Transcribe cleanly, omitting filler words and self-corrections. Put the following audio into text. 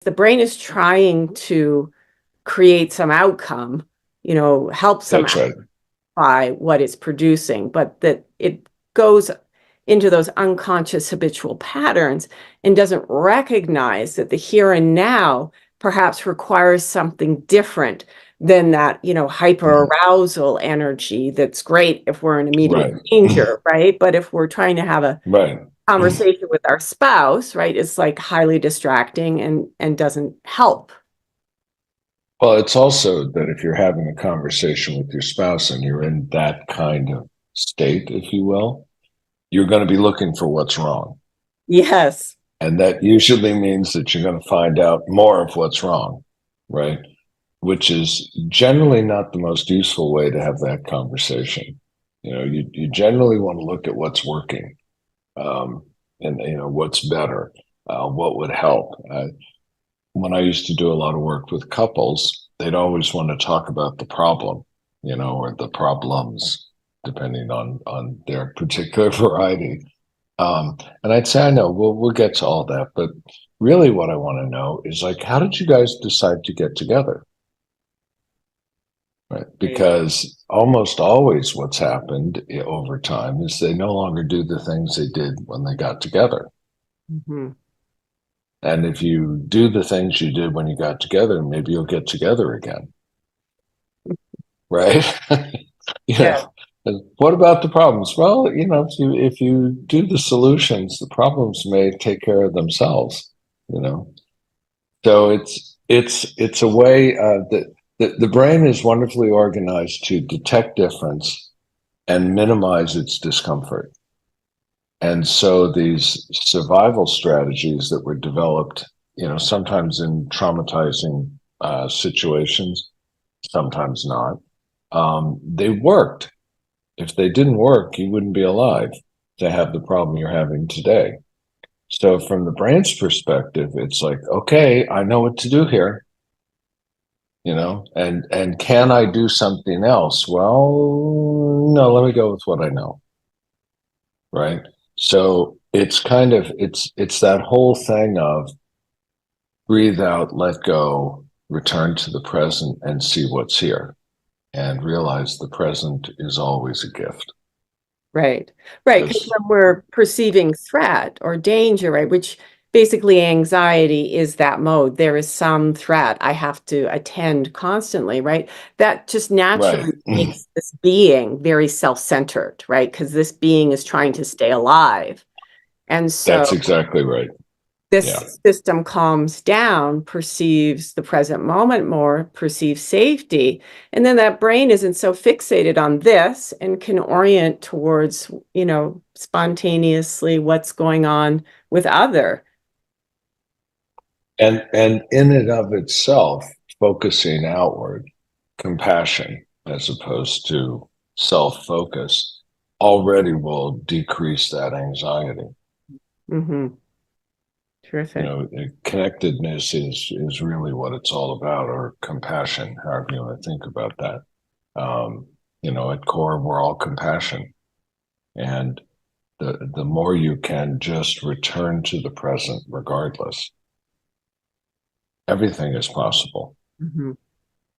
the brain is trying to create some outcome, help some That's right. by what it's producing, but that it goes into those unconscious habitual patterns and doesn't recognize that the here and now perhaps requires something different than that, hyperarousal energy that's great if we're in immediate Right. danger, right? But if we're trying to have a Right. conversation with our spouse, right, it's like highly distracting and doesn't help. Well, it's also that if you're having a conversation with your spouse and you're in that kind of state, if you will, you're going to be looking for what's wrong. Yes. And that usually means that you're going to find out more of what's wrong, right? Which is generally not the most useful way to have that conversation. You generally want to look at what's working, um, and what's better, what would help. When I used to do a lot of work with couples, they'd always want to talk about the problem, or the problems, depending on their particular variety. And I'd say, I know, we'll get to all that, but really what I want to know is, like, how did you guys decide to get together? Right? Because almost always what's happened over time is they no longer do the things they did when they got together. Mhm. And if you do the things you did when you got together, maybe you'll get together again. Right? you Yeah. know, what about the problems? Well, if you do the solutions, the problems may take care of themselves, you know. So it's a way that the brain is wonderfully organized to detect difference and minimize its discomfort. And so these survival strategies that were developed, sometimes in traumatizing situations, sometimes not, they worked. If they didn't work, you wouldn't be alive to have the problem you're having today. So from the brain's perspective, it's like, okay, I know what to do here, and can I do something else? Well, no, let me go with what I know. Right. So it's kind of it's that whole thing of breathe out, let go, return to the present and see what's here, and realize the present is always a gift. Right. Right. Because Because when we're perceiving threat or danger, right, which basically anxiety is that mode. There is some threat I have to attend constantly, right? That just right. naturally makes this being very self-centered, right? Because this being is trying to stay alive. And so That's exactly right. Yeah. this system calms down, perceives the present moment more, perceives safety, and then that brain isn't so fixated on this and can orient towards, spontaneously what's going on with other. And in and of itself, focusing outward, compassion as opposed to self-focus already will decrease that anxiety. Mm-hmm. Terrific. Connectedness is really what it's all about, or compassion, however you want to think about that. At core, we're all compassion, and the more you can just return to the present, regardless, everything is possible. Mm-hmm.